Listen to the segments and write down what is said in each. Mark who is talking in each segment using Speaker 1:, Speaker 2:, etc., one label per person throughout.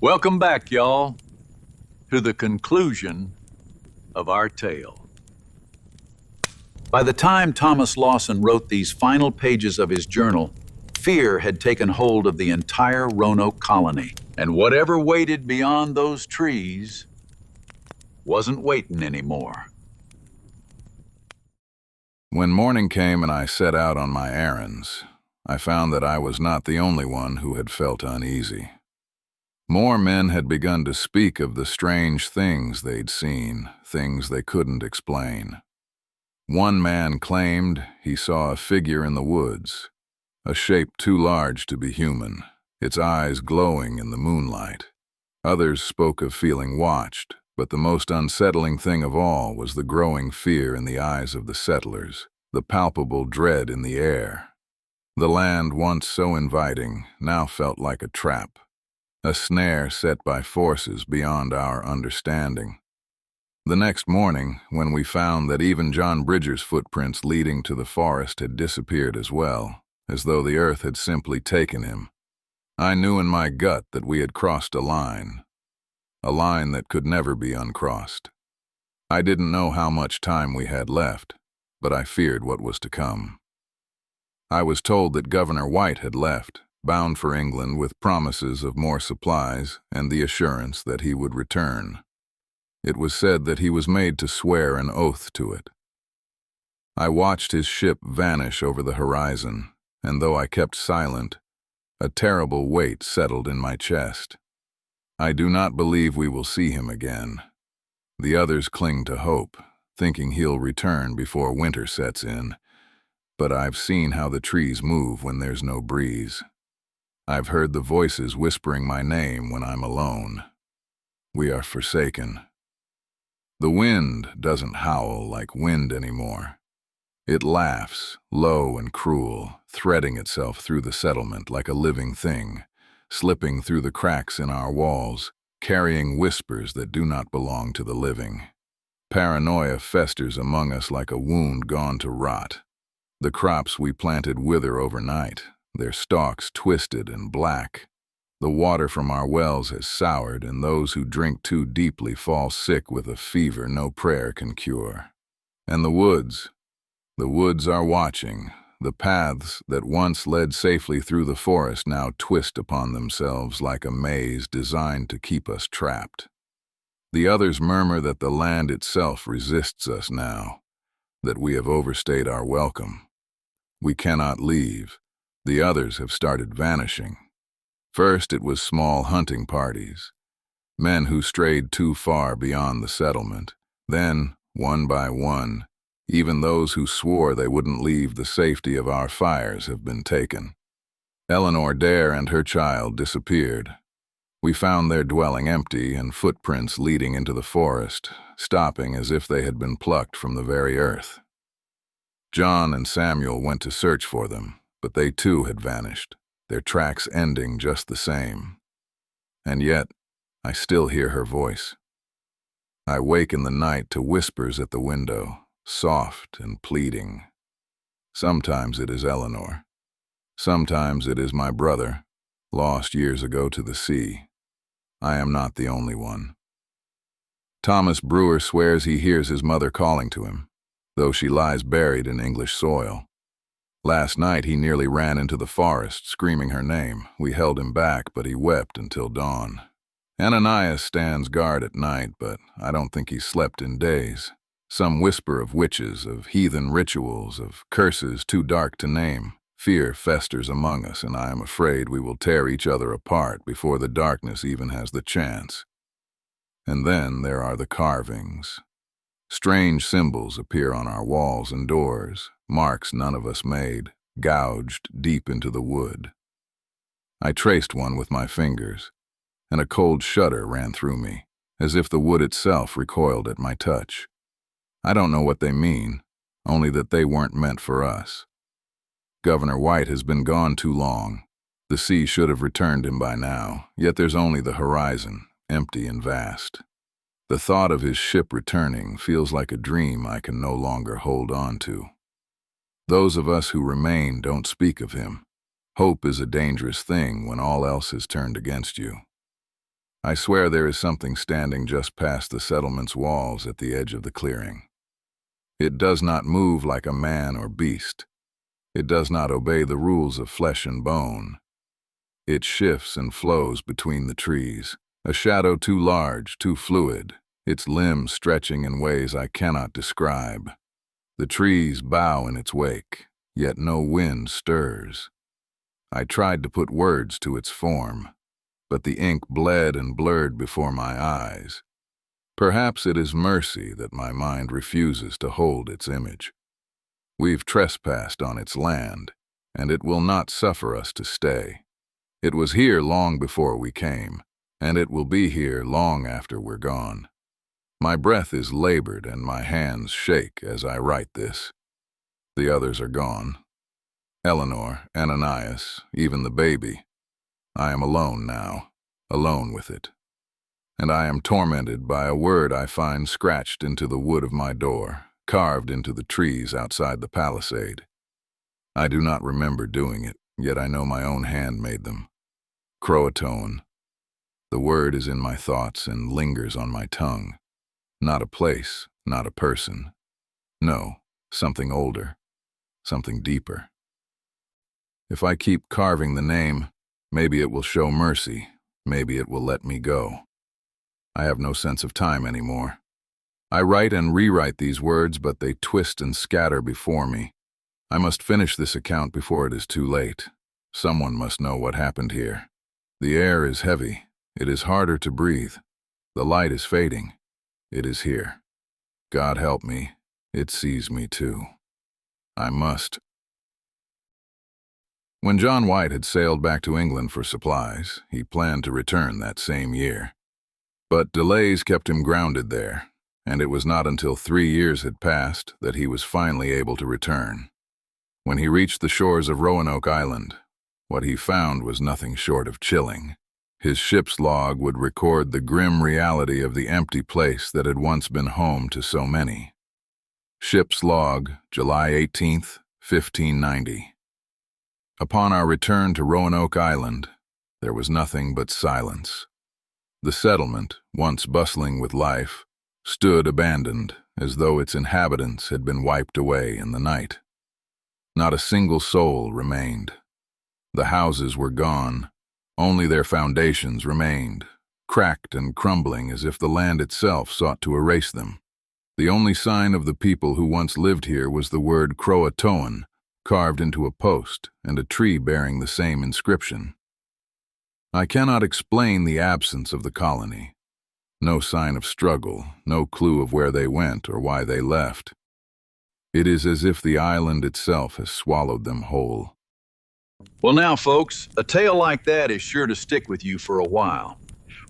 Speaker 1: Welcome back, y'all, to the conclusion of our tale. By the time Thomas Lawson wrote these final pages of his journal, fear had taken hold of the entire Roanoke colony, and whatever waited beyond those trees wasn't waiting anymore.
Speaker 2: When morning came and I set out on my errands, I found that I was not the only one who had felt uneasy. More men had begun to speak of the strange things they'd seen, things they couldn't explain. One man claimed he saw a figure in the woods, a shape too large to be human, its eyes glowing in the moonlight. Others spoke of feeling watched, but the most unsettling thing of all was the growing fear in the eyes of the settlers, the palpable dread in the air. The land, once so inviting, now felt like a trap, a snare set by forces beyond our understanding. The next morning, when we found that even John Bridger's footprints leading to the forest had disappeared as well, as though the earth had simply taken him, I knew in my gut that we had crossed a line that could never be uncrossed. I didn't know how much time we had left, but I feared what was to come. I was told that Governor White had left, bound for England with promises of more supplies and the assurance that he would return. It was said that he was made to swear an oath to it. I watched his ship vanish over the horizon, and though I kept silent, a terrible weight settled in my chest. I do not believe we will see him again. The others cling to hope, thinking he'll return before winter sets in, but I've seen how the trees move when there's no breeze. I've heard the voices whispering my name when I'm alone. We are forsaken. The wind doesn't howl like wind anymore. It laughs, low and cruel, threading itself through the settlement like a living thing, slipping through the cracks in our walls, carrying whispers that do not belong to the living. Paranoia festers among us like a wound gone to rot. The crops we planted wither overnight, their stalks twisted and black. The water from our wells has soured, and those who drink too deeply fall sick with a fever no prayer can cure. And the woods are watching. The paths that once led safely through the forest now twist upon themselves like a maze designed to keep us trapped. The others murmur that the land itself resists us now, that we have overstayed our welcome. We cannot leave. The others have started vanishing. First it was small hunting parties, men who strayed too far beyond the settlement. Then, one by one, even those who swore they wouldn't leave the safety of our fires have been taken. Eleanor Dare and her child disappeared. We found their dwelling empty and footprints leading into the forest, stopping as if they had been plucked from the very earth. John and Samuel went to search for them, but they too had vanished, their tracks ending just the same. And yet, I still hear her voice. I wake in the night to whispers at the window, soft and pleading. Sometimes it is Eleanor. Sometimes it is my brother, lost years ago to the sea. I am not the only one. Thomas Brewer swears he hears his mother calling to him, though she lies buried in English soil. Last night he nearly ran into the forest, screaming her name. We held him back, but he wept until dawn. Ananias stands guard at night, but I don't think he slept in days. Some whisper of witches, of heathen rituals, of curses too dark to name. Fear festers among us, and I am afraid we will tear each other apart before the darkness even has the chance. And then there are the carvings. Strange symbols appear on our walls and doors, marks none of us made, gouged deep into the wood. I traced one with my fingers, and a cold shudder ran through me, as if the wood itself recoiled at my touch. I don't know what they mean, only that they weren't meant for us. Governor White has been gone too long. The sea should have returned him by now, yet there's only the horizon, empty and vast. The thought of his ship returning feels like a dream I can no longer hold on to. Those of us who remain don't speak of him. Hope is a dangerous thing when all else has turned against you. I swear there is something standing just past the settlement's walls at the edge of the clearing. It does not move like a man or beast. It does not obey the rules of flesh and bone. It shifts and flows between the trees, a shadow too large, too fluid, its limbs stretching in ways I cannot describe. The trees bow in its wake, yet no wind stirs. I tried to put words to its form, but the ink bled and blurred before my eyes. Perhaps it is mercy that my mind refuses to hold its image. We've trespassed on its land, and it will not suffer us to stay. It was here long before we came, and it will be here long after we're gone. My breath is labored and my hands shake as I write this. The others are gone. Eleanor, Ananias, even the baby. I am alone now, alone with it. And I am tormented by a word I find scratched into the wood of my door, carved into the trees outside the palisade. I do not remember doing it, yet I know my own hand made them. Croatoan. The word is in my thoughts and lingers on my tongue. Not a place, not a person. No, something older, something deeper. If I keep carving the name, maybe it will show mercy, maybe it will let me go. I have no sense of time anymore. I write and rewrite these words, but they twist and scatter before me. I must finish this account before it is too late. Someone must know what happened here. The air is heavy. It is harder to breathe. The light is fading. It is here. God help me. It sees me too. I must. When John White had sailed back to England for supplies, he planned to return that same year. But delays kept him grounded there, and it was not until 3 years had passed that he was finally able to return. When he reached the shores of Roanoke Island, what he found was nothing short of chilling. His ship's log would record the grim reality of the empty place that had once been home to so many. Ship's log, July 18th, 1590. Upon our return to Roanoke Island, there was nothing but silence. The settlement, once bustling with life, stood abandoned, as though its inhabitants had been wiped away in the night. Not a single soul remained. The houses were gone. Only their foundations remained, cracked and crumbling as if the land itself sought to erase them. The only sign of the people who once lived here was the word Croatoan, carved into a post, and a tree bearing the same inscription. I cannot explain the absence of the colony. No sign of struggle, no clue of where they went or why they left. It is as if the island itself has swallowed them whole.
Speaker 1: Well now, folks, a tale like that is sure to stick with you for a while.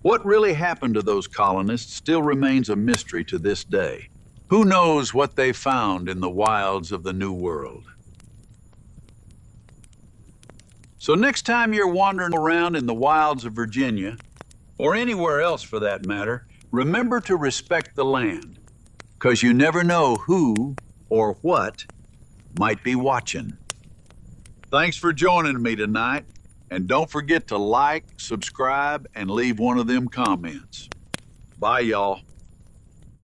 Speaker 1: What really happened to those colonists still remains a mystery to this day. Who knows what they found in the wilds of the New World? So next time you're wandering around in the wilds of Virginia, or anywhere else for that matter, remember to respect the land, 'cause you never know who or what might be watching. Thanks for joining me tonight, and don't forget to like, subscribe, and leave one of them comments. Bye, y'all.